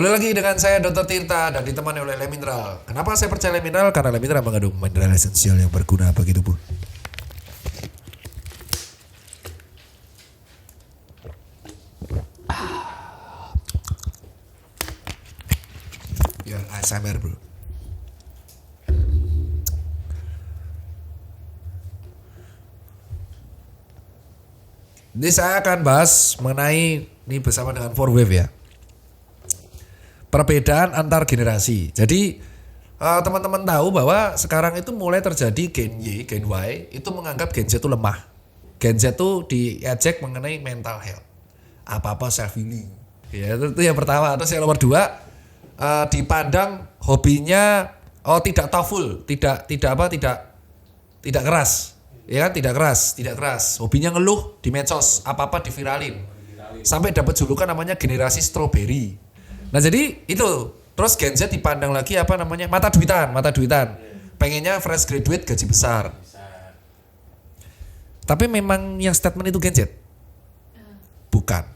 Kembali lagi dengan saya Dr. Tirta dan ditemani oleh Lemineral. Kenapa saya percaya Lemineral? Karena Lemineral mengandung mineral esensial yang berguna bagi tubuh. Ya, ASMR bro. Jadi saya akan bahas mengenai ini bersama dengan 4Wave ya. Perbedaan antar generasi. Jadi teman-teman tahu bahwa sekarang itu mulai terjadi Gen Y, Gen Y itu menganggap Gen Z itu lemah. Gen Z itu diajak mengenai mental health. Apa-apa self healing. Ya, itu yang pertama. Terus yang nomor dua, dipandang hobinya tidak toughful, tidak keras. Ya kan, tidak keras. Hobinya ngeluh di medsos, apa-apa diviralin. Sampai dapat julukan namanya generasi strawberry. Nah jadi itu. Terus Gen Z dipandang lagi apa namanya? Mata duitan. Pengennya fresh graduate gaji besar. Tapi memang yang statement itu Gen Z? Bukan.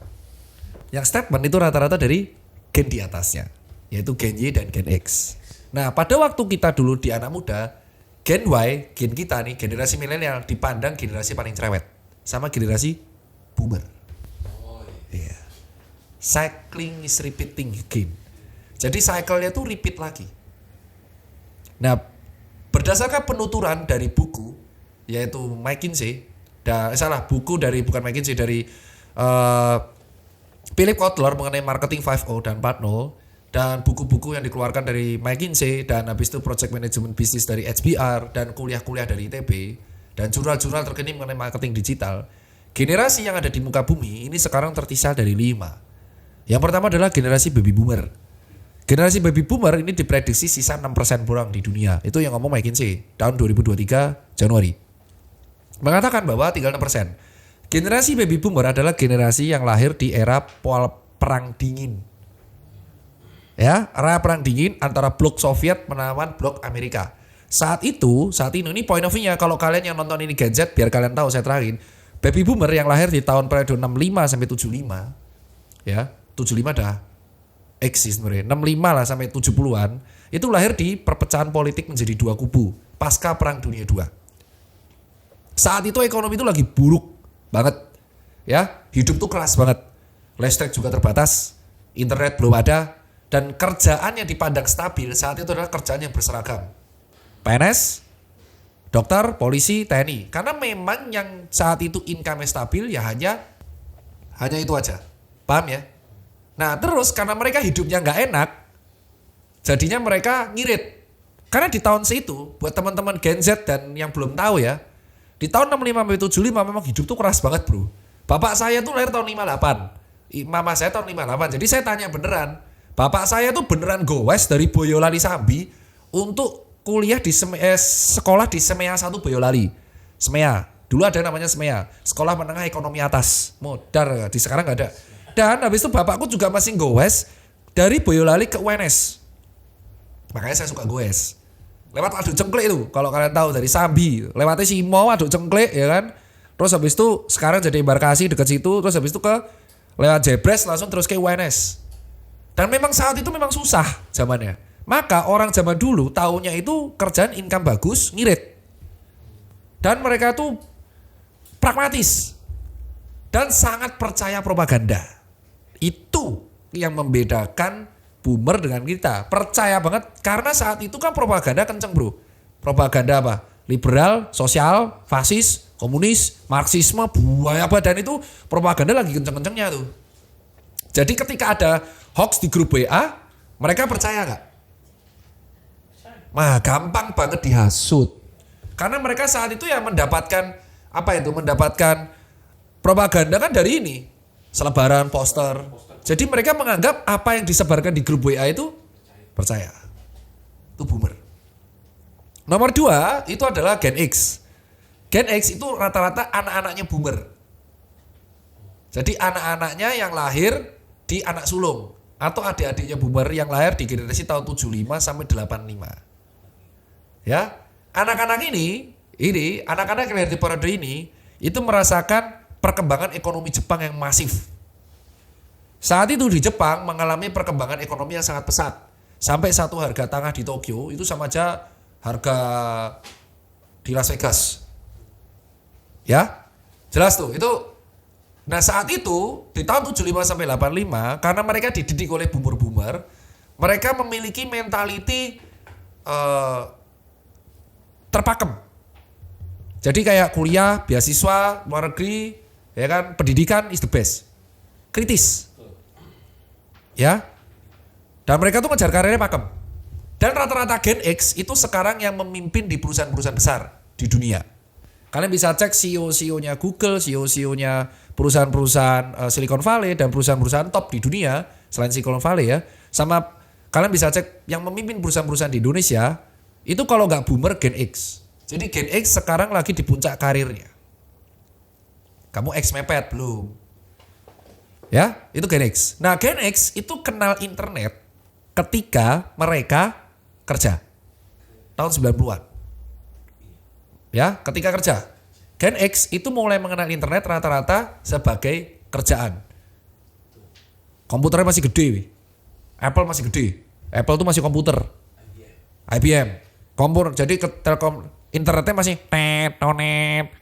Yang statement itu rata-rata dari gen di atasnya, yaitu Gen Y dan Gen X. Nah pada waktu kita dulu di anak muda, Gen Y, gen kita nih, generasi milenial dipandang generasi paling cerewet sama generasi boomer. Iya. Cycling is repeating again. Jadi cycle-nya tuh repeat lagi. Nah, berdasarkan penuturan dari buku yaitu McKinsey, bukan McKinsey, dari Philip Kotler mengenai marketing 5.0 dan 4.0. Dan buku-buku yang dikeluarkan dari McKinsey dan habis itu project management bisnis dari HBR dan kuliah-kuliah dari ITB dan jurnal-jurnal terkini mengenai marketing digital, generasi yang ada di muka bumi ini sekarang terpisah dari 5. Yang pertama adalah generasi baby boomer. Generasi baby boomer ini diprediksi sisa 6% orang di dunia. Itu yang ngomong McKinsey tahun 2023 Januari. Mengatakan bahwa tinggal 6%. Generasi baby boomer adalah generasi yang lahir di era perang dingin. Ya, era perang dingin antara blok Soviet melawan blok Amerika. Saat ini point of view-nya, kalau kalian yang nonton ini Gen Z, biar kalian tahu saya terangin. Baby boomer yang lahir di tahun periode 65 sampai 75. Ya, 75 dah eksis sebenarnya. 65 lah sampai 70-an. Itu lahir di perpecahan politik menjadi dua kubu pasca perang dunia II. Saat itu ekonomi itu lagi buruk banget. Ya, hidup tuh keras banget. Listrik juga terbatas, internet belum ada. Dan kerjaan yang dipandang stabil saat itu adalah kerjaan yang berseragam. PNS, dokter, polisi, TNI. Karena memang yang saat itu income stabil ya hanya itu aja. Paham ya? Nah terus karena mereka hidupnya nggak enak, jadinya mereka ngirit. Karena di tahun segitu, buat teman-teman Gen Z dan yang belum tahu ya, di tahun 65-75 memang hidup tuh keras banget bro. Bapak saya tuh lahir tahun 58, mama saya tahun 58. Jadi saya tanya beneran, bapak saya tuh beneran goes dari Boyolali Sambi untuk kuliah di sekolah di Semea 1 Boyolali. Semea, dulu ada namanya Semea, Sekolah Menengah Ekonomi Atas. Modar, di sekarang nggak ada. Dan habis itu bapakku juga masih goes dari Boyolali ke UNS. Makanya saya suka goes. Lewat Waduk Cengklik itu, kalau kalian tahu dari Sambi, lewatnya Simo, Waduk Cengklik ya kan. Terus habis itu sekarang jadi embarkasi dekat situ, terus habis itu ke lewat Jebres langsung terus ke UNS. Dan memang saat itu memang susah zamannya. Maka orang zaman dulu taunya itu kerjaan income bagus, ngirit. Dan mereka tuh pragmatis. Dan sangat percaya propaganda. Itu yang membedakan boomer dengan kita. Percaya banget karena saat itu kan propaganda kenceng bro. Propaganda apa? Liberal, sosial, fasis, komunis, marxisme, buaya apa. Dan itu propaganda lagi kenceng-kencengnya tuh. Jadi ketika ada hoax di grup WA, mereka percaya gak? Nah, gampang banget dihasut. Karena mereka saat itu ya mendapatkan mendapatkan propaganda kan dari ini. Selebaran, poster. Jadi mereka menganggap apa yang disebarkan di grup WA itu percaya. Itu boomer. Nomor 2 itu adalah Gen X. Gen X itu rata-rata anak-anaknya boomer. Jadi anak-anaknya yang lahir di anak sulung atau adik-adiknya boomer yang lahir di generasi tahun 75 sampai 85. Ya, anak-anak ini anak-anak yang lahir di periode ini itu merasakan perkembangan ekonomi Jepang yang masif. Saat itu di Jepang mengalami perkembangan ekonomi yang sangat pesat. Sampai satu harga tanah di Tokyo itu sama aja harga di Las Vegas. Ya, jelas tuh. Nah saat itu di tahun 75 sampai 85 karena mereka dididik oleh boomer-boomer, mereka memiliki mentality terpakem. Jadi kayak kuliah, beasiswa, luar negeri, ya kan, pendidikan is the best. Kritis. Ya. Dan mereka tuh ngejar karirnya pakem. Dan rata-rata Gen X itu sekarang yang memimpin di perusahaan-perusahaan besar di dunia. Kalian bisa cek CEO-nya Google, CEO-nya perusahaan-perusahaan Silicon Valley dan perusahaan-perusahaan top di dunia selain Silicon Valley ya. Sama kalian bisa cek yang memimpin perusahaan-perusahaan di Indonesia itu kalau nggak boomer Gen X. Jadi Gen X sekarang lagi di puncak karirnya. Kamu X mepet belum? Ya, itu Gen X. Nah, Gen X itu kenal internet ketika mereka kerja. Tahun 90-an. Ya, ketika kerja. Gen X itu mulai mengenal internet rata-rata sebagai kerjaan. Komputernya masih gede. Apple masih gede. Apple itu masih komputer. IBM. Komputer. Jadi Telkom internetnya masih tetonet.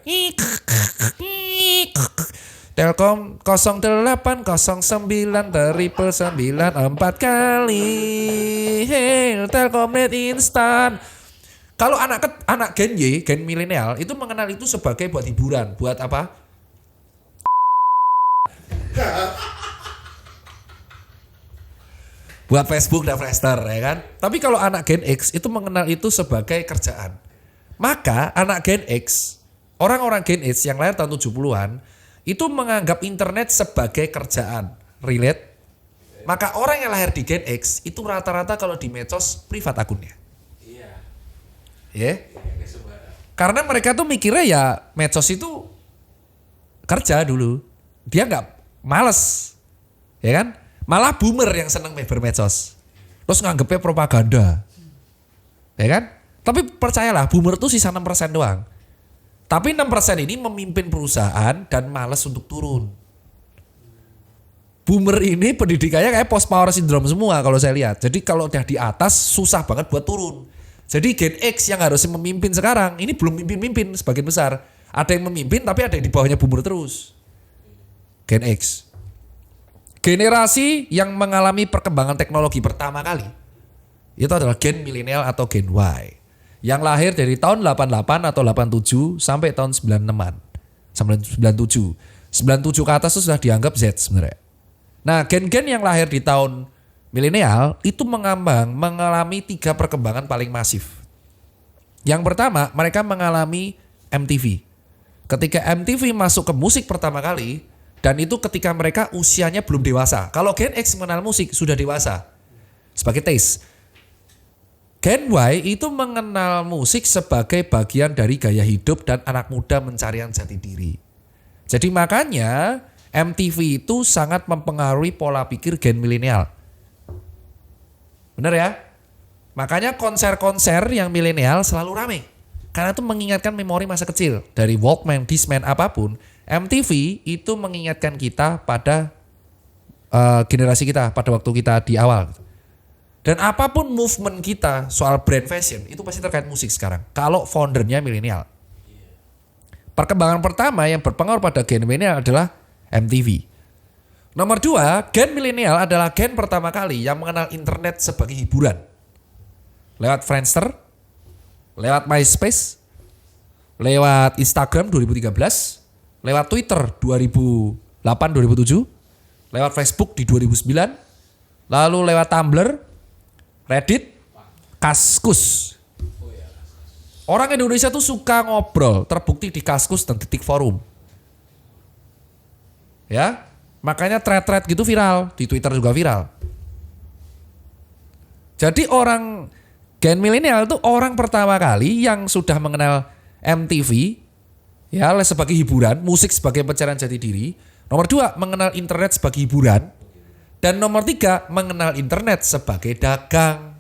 Telkom 0809 triple 94 kali. Hey, Telkom net instan. Kalau anak Gen Y, Gen milenial itu mengenal itu sebagai buat hiburan, buat apa? Buat Facebook dan Friendster ya kan. Tapi kalau anak Gen X itu mengenal itu sebagai kerjaan. Maka anak Gen X, orang-orang Gen X yang lahir tahun 70-an itu menganggap internet sebagai kerjaan. Relate? Maka orang yang lahir di Gen X itu rata-rata kalau di medsos privat akunnya. Iya. Ya. Karena mereka tuh mikirnya ya medsos itu kerja dulu. Dia nggak males. Ya kan? Malah boomer yang seneng bermedsos. Terus nganggepnya propaganda. Ya kan? Tapi percayalah boomer tuh sisa 6% doang. Tapi 6% ini memimpin perusahaan dan malas untuk turun. Boomer ini pendidikannya kayak post power syndrome semua kalau saya lihat. Jadi kalau udah di atas susah banget buat turun. Jadi Gen X yang harusnya memimpin sekarang ini belum mimpin sebagian besar. Ada yang memimpin tapi ada yang di bawahnya boomer terus. Gen X. Generasi yang mengalami perkembangan teknologi pertama kali itu adalah Gen milenial atau Gen Y. Yang lahir dari tahun 88 atau 87 sampai tahun 96-an. 97. 97 ke atas itu sudah dianggap Z sebenarnya. Nah, gen-gen yang lahir di tahun milenial itu mengalami 3 perkembangan paling masif. Yang pertama, mereka mengalami MTV. Ketika MTV masuk ke musik pertama kali, dan itu ketika mereka usianya belum dewasa. Kalau Gen X mengenal musik sudah dewasa. Sebagai taste. Gen Y itu mengenal musik sebagai bagian dari gaya hidup dan anak muda pencarian jati diri. Jadi makanya MTV itu sangat mempengaruhi pola pikir Gen milenial. Bener ya? Makanya konser-konser yang milenial selalu rame. Karena itu mengingatkan memori masa kecil. Dari Walkman, Discman, apapun. MTV itu mengingatkan kita pada generasi kita, pada waktu kita di awal. Dan apapun movement kita soal brand fashion itu pasti terkait musik sekarang. Kalau foundernya milenial. Perkembangan pertama yang berpengaruh pada gen milenial adalah MTV. Nomor 2, gen milenial adalah gen pertama kali yang mengenal internet sebagai hiburan. Lewat Friendster, lewat MySpace, lewat Instagram 2013, lewat Twitter 2008-2007, lewat Facebook di 2009, lalu lewat Tumblr, Reddit, Kaskus. Orang Indonesia tuh suka ngobrol, terbukti di Kaskus dan Detik Forum. Ya, makanya thread-thread gitu viral, di Twitter juga viral. Jadi orang gen milenial itu orang pertama kali yang sudah mengenal MTV, ya sebagai hiburan, musik sebagai pencarian jati diri. Nomor 2, mengenal internet sebagai hiburan. Dan nomor 3, mengenal internet sebagai dagang.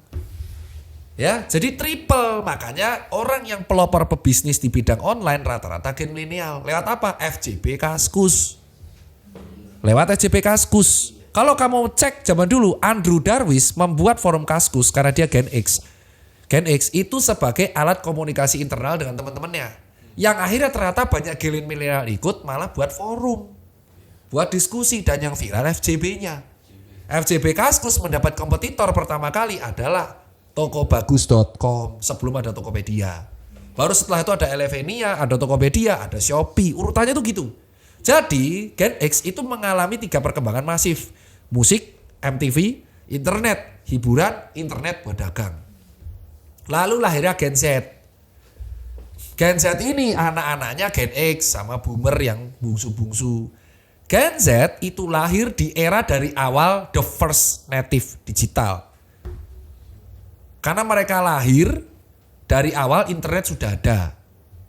Ya, jadi triple. Makanya orang yang pelopor pebisnis di bidang online rata-rata gen milenial. Lewat apa? FJB Kaskus. Lewat FJB Kaskus. Kalau kamu cek zaman dulu, Andrew Darwish membuat forum Kaskus karena dia Gen X. Gen X itu sebagai alat komunikasi internal dengan teman-temannya. Yang akhirnya ternyata banyak gen milenial ikut malah buat forum. Buat diskusi dan yang viral FJB-nya. FJB Kaskus mendapat kompetitor pertama kali adalah tokobagus.com sebelum ada Tokopedia. Baru setelah itu ada Elevenia, ada Tokopedia, ada Shopee. Urutannya tuh gitu. Jadi Gen X itu mengalami 3 perkembangan masif. Musik, MTV, internet, hiburan, internet buat dagang. Lalu lahirnya Gen Z. Gen Z ini anak-anaknya Gen X sama boomer yang bungsu-bungsu. Gen Z itu lahir di era dari awal the first native digital. Karena mereka lahir dari awal internet sudah ada.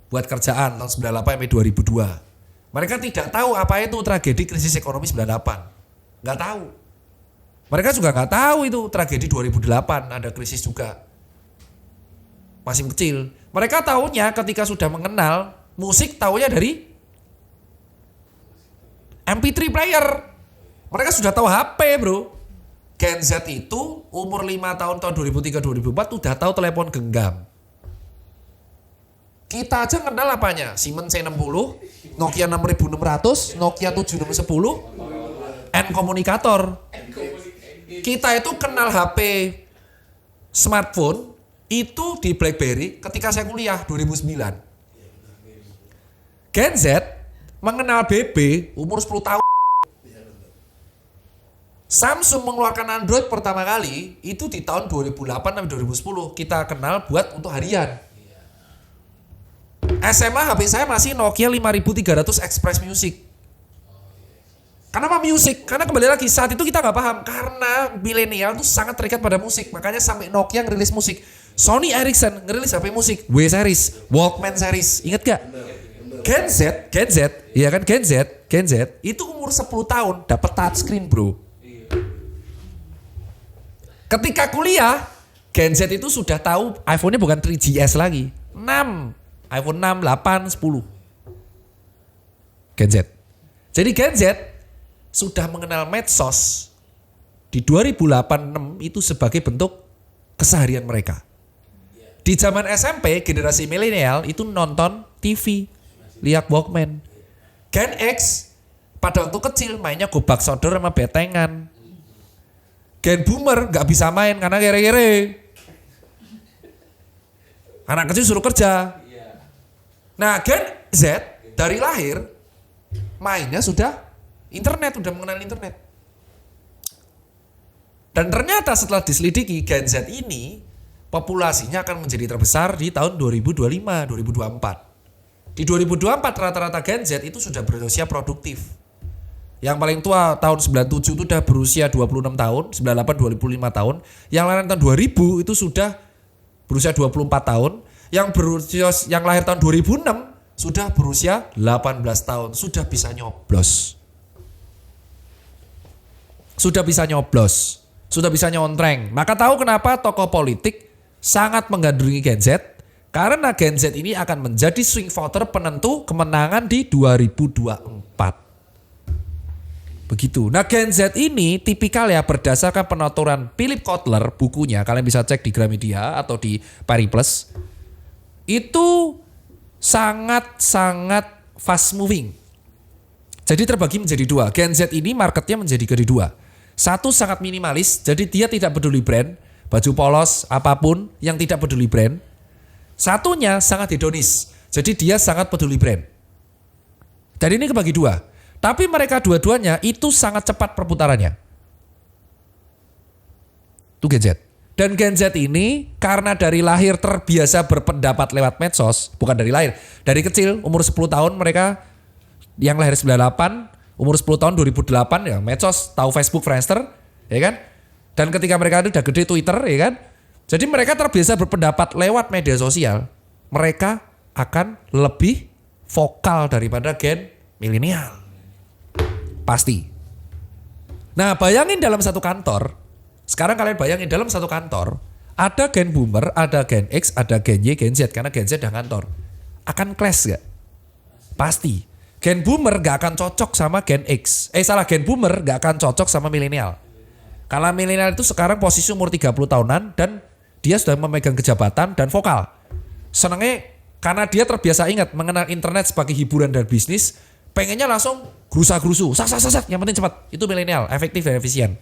Buat kerjaan tahun 98 sampai 2002. Mereka tidak tahu apa itu tragedi krisis ekonomi 98. Nggak tahu. Mereka juga nggak tahu itu tragedi 2008 ada krisis juga. Masih kecil. Mereka tahunya ketika sudah mengenal musik tahunya dari MP3 player. Mereka sudah tahu HP bro. Gen Z itu umur 5 tahun 2003-2004 udah tahu telepon genggam. Kita aja kenal apanya? Siemens C60, Nokia 6600, Nokia 7610, N komunikator. Kita itu kenal HP smartphone itu di BlackBerry ketika saya kuliah 2009. Gen Z mengenal BB umur 10 tahun. Samsung mengeluarkan Android pertama kali itu di tahun 2008 sampai 2010. Kita kenal buat untuk harian. SMA HP saya masih Nokia 5300 Express Music. Kenapa music? Karena kembali lagi saat itu kita nggak paham karena milenial tuh sangat terikat pada musik, makanya sampai Nokia ngerilis musik. Sony Ericsson ngerilis HP musik, W series, Walkman series, inget gak? Gen Z, iya kan Gen Z itu umur 10 tahun dapat touchscreen bro. Ketika kuliah, Gen Z itu sudah tahu iPhone-nya bukan 3GS lagi, 6, iPhone 6, 8, 10. Gen Z. Jadi Gen Z sudah mengenal medsos di 2008-6 itu sebagai bentuk keseharian mereka. Di zaman SMP, generasi milenial itu nonton TV, lihat Walkman. Gen X pada waktu kecil mainnya gobak sodor sama betengan. Gen boomer gak bisa main karena kere-kere. Anak kecil suruh kerja. Nah Gen Z dari lahir mainnya sudah internet, udah mengenal internet. Dan ternyata setelah diselidiki Gen Z ini populasinya akan menjadi terbesar di tahun 2025-2024. Di 2024 rata-rata Gen Z itu sudah berusia produktif. Yang paling tua tahun 97 itu udah berusia 26 tahun, 98 25 tahun. Yang lahir tahun 2000 itu sudah berusia 24 tahun. Yang lahir tahun 2006 sudah berusia 18 tahun, sudah bisa nyoblos. Sudah bisa nyoblos, sudah bisa nyontreng. Maka tahu kenapa tokoh politik sangat menggandrungi Gen Z? Karena Gen Z ini akan menjadi swing voter penentu kemenangan di 2024. Begitu. Nah Gen Z ini tipikal ya berdasarkan penaturan Philip Kotler bukunya. Kalian bisa cek di Gramedia atau di Periplus. Itu sangat-sangat fast moving. Jadi terbagi menjadi 2. Gen Z ini marketnya menjadi kedua. Satu sangat minimalis, jadi dia tidak peduli brand, baju polos, apapun yang tidak peduli brand. Satunya sangat hedonis, jadi dia sangat peduli brand. Dan ini kebagi 2. Tapi mereka dua-duanya itu sangat cepat perputarannya. Itu Gen Z. Dan Gen Z ini karena dari lahir terbiasa berpendapat lewat medsos, bukan dari lahir, dari kecil umur 10 tahun mereka yang lahir 98, umur 10 tahun 2008 ya medsos, tahu Facebook, Friendster, ya kan? Dan ketika mereka itu udah gede Twitter, ya kan? Jadi mereka terbiasa berpendapat lewat media sosial. Mereka akan lebih vokal daripada gen milenial. Pasti. Nah, bayangin dalam satu kantor. Sekarang kalian bayangin dalam satu kantor, ada gen boomer, ada gen X, ada gen Y, gen Z karena gen Z udah kantor. Akan clash gak? Pasti. Gen boomer gak akan cocok sama gen X. Gen boomer gak akan cocok sama milenial. Karena milenial itu sekarang posisi umur 30 tahunan dan dia sudah memegang kejabatan dan vokal. Senangnya karena dia terbiasa ingat mengenal internet sebagai hiburan dan bisnis, pengennya langsung gerusa-gerusu, sak, yang penting cepat. Itu milenial, efektif dan efisien.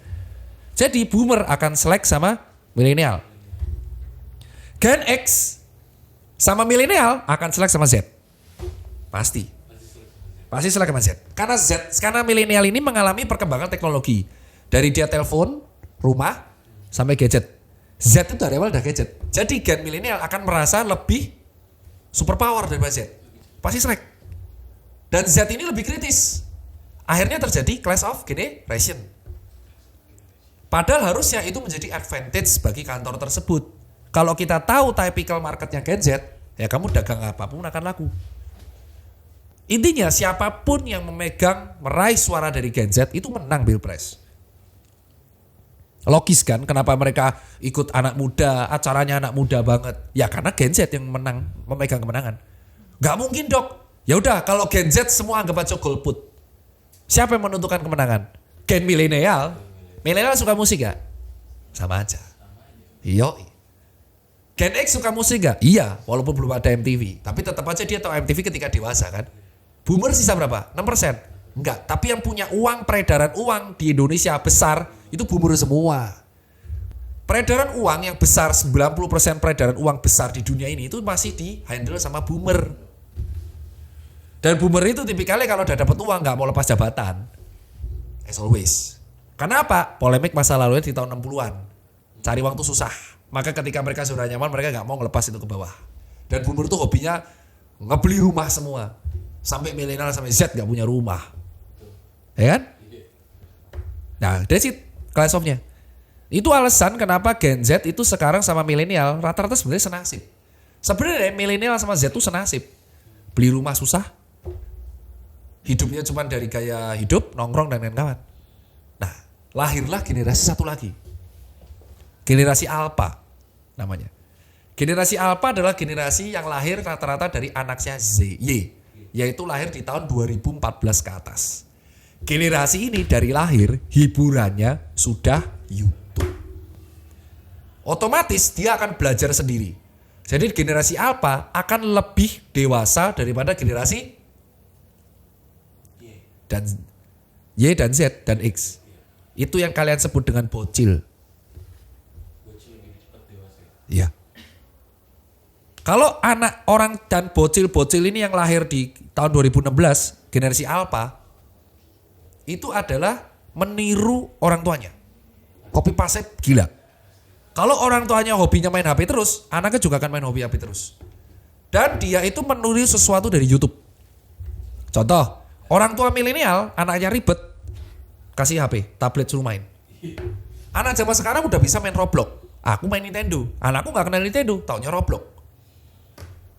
Jadi boomer akan selek sama milenial. Gen X sama milenial akan selek sama Z. Pasti selek sama Z. Karena milenial ini mengalami perkembangan teknologi. Dari dia telepon, rumah, sampai gadget. Z itu dari awal udah gadget. Jadi gen milenial akan merasa lebih superpower daripada Z. Pasti selek. Dan Z ini lebih kritis. Akhirnya terjadi clash of generation. Padahal harusnya itu menjadi advantage bagi kantor tersebut. Kalau kita tahu typical marketnya Gen Z, ya kamu dagang apapun akan laku. Intinya siapapun yang meraih suara dari Gen Z itu menang Pilpres. Logis kan kenapa mereka ikut anak muda, acaranya anak muda banget. Ya karena Gen Z yang memegang kemenangan. Gak mungkin dok. Ya udah kalau Gen Z semua anggap aja golput. Siapa yang menentukan kemenangan? Gen milenial. Milenial suka musik gak? Sama aja. Iya. Gen X suka musik gak? Iya, walaupun belum ada MTV. Tapi tetap aja dia tahu MTV ketika dewasa kan. Boomer sisa berapa? 6%? Enggak, tapi yang punya uang, peredaran uang di Indonesia besar, itu boomer semua. Peredaran uang yang besar, 90% peredaran uang besar di dunia ini itu masih di-handle sama boomer. Dan boomer itu tipikalnya kalau udah dapat uang gak mau lepas jabatan. As always. Karena apa? Polemik masa lalunya di tahun 60-an. Cari uang tuh susah. Maka ketika mereka sudah nyaman, mereka gak mau ngelepas itu ke bawah. Dan boomer tuh hobinya ngebeli rumah semua. Sampai milenial sampai Z gak punya rumah. Ya kan? Nah, that's it. Class of-nya. Itu alasan kenapa Gen Z itu sekarang sama milenial rata-rata sebenarnya senasib. Sebenarnya milenial sama Z itu senasib. Beli rumah susah. Hidupnya cuma dari gaya hidup, nongkrong dan kawan-kawan. Nah, lahirlah generasi satu lagi. Generasi Alpha namanya. Generasi Alpha adalah generasi yang lahir rata-rata dari anaknya Y. Yaitu lahir di tahun 2014 ke atas. Generasi ini dari lahir hiburannya sudah YouTube. Otomatis dia akan belajar sendiri. Jadi generasi Alpha akan lebih dewasa daripada generasi Y dan Z dan X. Itu yang kalian sebut dengan bocil. Iya. Kalau anak orang dan bocil-bocil ini yang lahir di tahun 2016, generasi Alpha, itu adalah meniru orang tuanya. Copy paste gila. Kalau orang tuanya hobinya main HP terus, anaknya juga akan main hobi HP terus. Dan dia itu meniru sesuatu dari YouTube. Contoh, orang tua milenial, anaknya ribet, kasih HP, tablet suruh main. Anak zaman sekarang udah bisa main Roblox. Aku main Nintendo. Anakku gak kenal Nintendo, taunya Roblox.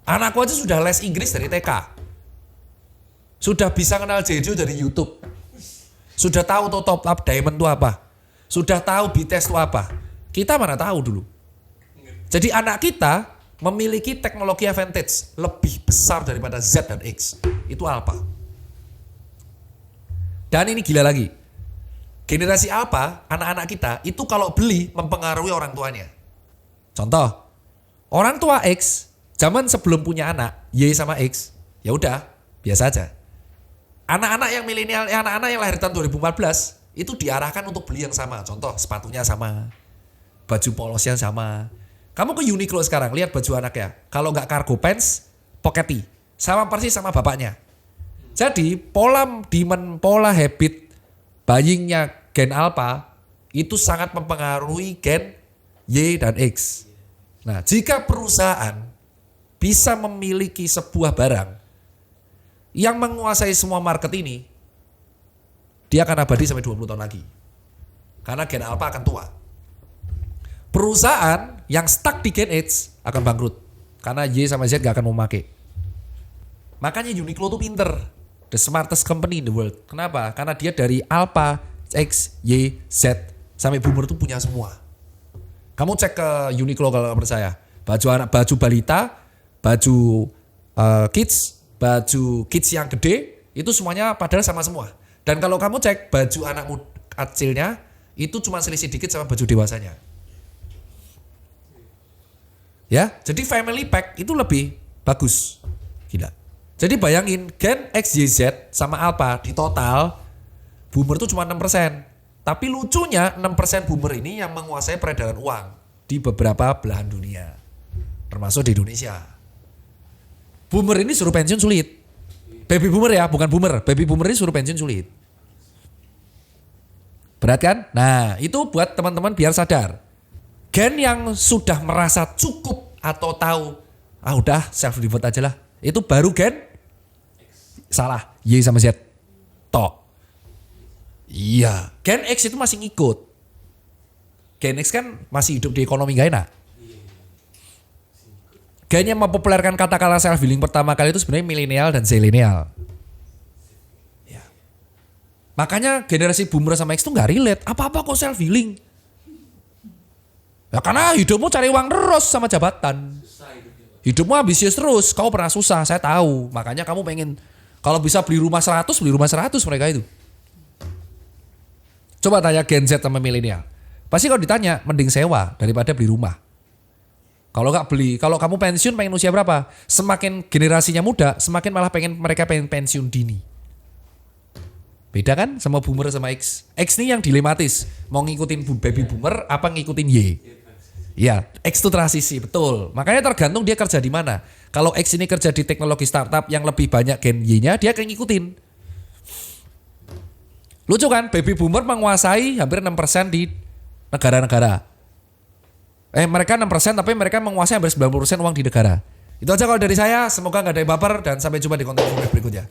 Anakku aja sudah les Inggris dari TK. Sudah bisa kenal Jeju dari YouTube. Sudah tahu tuh top up diamond itu apa. Sudah tahu BTS itu apa. Kita mana tahu dulu. Jadi anak kita memiliki teknologi advantage lebih besar daripada Z dan X. Itu Alpha. Dan ini gila lagi. Generasi Alpha, anak-anak kita itu kalau beli mempengaruhi orang tuanya. Contoh, orang tua X zaman sebelum punya anak, Y sama X, ya udah, biasa aja. Anak-anak yang milenial, anak-anak yang lahir tahun 2014, itu diarahkan untuk beli yang sama. Contoh, sepatunya sama, baju polosnya sama. Kamu ke Uniqlo sekarang, lihat baju anaknya. Kalau nggak cargo pants, pocket tee. Sama persis sama bapaknya. Jadi, pola habit buyingnya Gen Alpha, itu sangat mempengaruhi Gen Y dan X. Nah, jika perusahaan bisa memiliki sebuah barang yang menguasai semua market ini, dia akan abadi sampai 20 tahun lagi. Karena Gen Alpha akan tua. Perusahaan yang stuck di Gen X akan bangkrut. Karena Y sama Z gak akan mau pakai. Makanya Uniqlo tuh pinter. The smartest company in the world. Kenapa? Karena dia dari Alpha, X, Y, Z, sampai boomer tuh punya semua. Kamu cek ke Uniqlo kalau gak percaya. Baju balita, baju kids yang gede, Itu semuanya padahal sama semua. Dan kalau kamu cek baju anak kecilnya itu cuma selisih dikit sama baju dewasanya. Ya, jadi family pack itu lebih bagus. Gila. Jadi bayangin Gen X, Y, Z sama Alpha di total boomer itu cuma 6%. Tapi lucunya 6% boomer ini yang menguasai peredaran uang di beberapa belahan dunia. Termasuk di Indonesia. Boomer ini suruh pensiun sulit. Baby boomer ya, bukan boomer. Baby boomer ini suruh pensiun sulit. Berat kan? Nah, itu buat teman-teman biar sadar. Gen yang sudah merasa cukup atau tahu, udah self devote aja lah. Itu baru gen salah, Y sama Z. Tok. Iya, Gen X itu masih ngikut. Gen X kan masih hidup di ekonomi gak enak. Gen yang mempopulerkan kata-kata self healing pertama kali itu sebenarnya milenial dan zilenial. Ya. Makanya generasi boomer sama X itu gak relate. Apa-apa kok self healing? Ya karena hidupmu cari uang terus sama jabatan. Hidupmu ambisius terus. Kau pernah susah, saya tahu. Makanya kamu pengen kalau bisa beli rumah 100 mereka itu. Coba tanya Gen Z sama milenial. Pasti kalau ditanya mending sewa daripada beli rumah. Kalau nggak beli, kalau kamu pensiun pengen usia berapa? Semakin generasinya muda, semakin malah mereka pengen pensiun dini. Beda kan sama boomer sama X. X ini yang dilematis, mau ngikutin baby boomer apa ngikutin Y. Ya, X itu transisi, betul. Makanya tergantung dia kerja di mana. Kalau X ini kerja di teknologi startup yang lebih banyak gen Y-nya, dia akan ngikutin. Lucu kan, baby boomer menguasai hampir 6% di negara-negara. Mereka 6% tapi mereka menguasai hampir 90% uang di negara. Itu aja kalau dari saya, semoga gak ada yang baper dan sampai jumpa di konten berikutnya.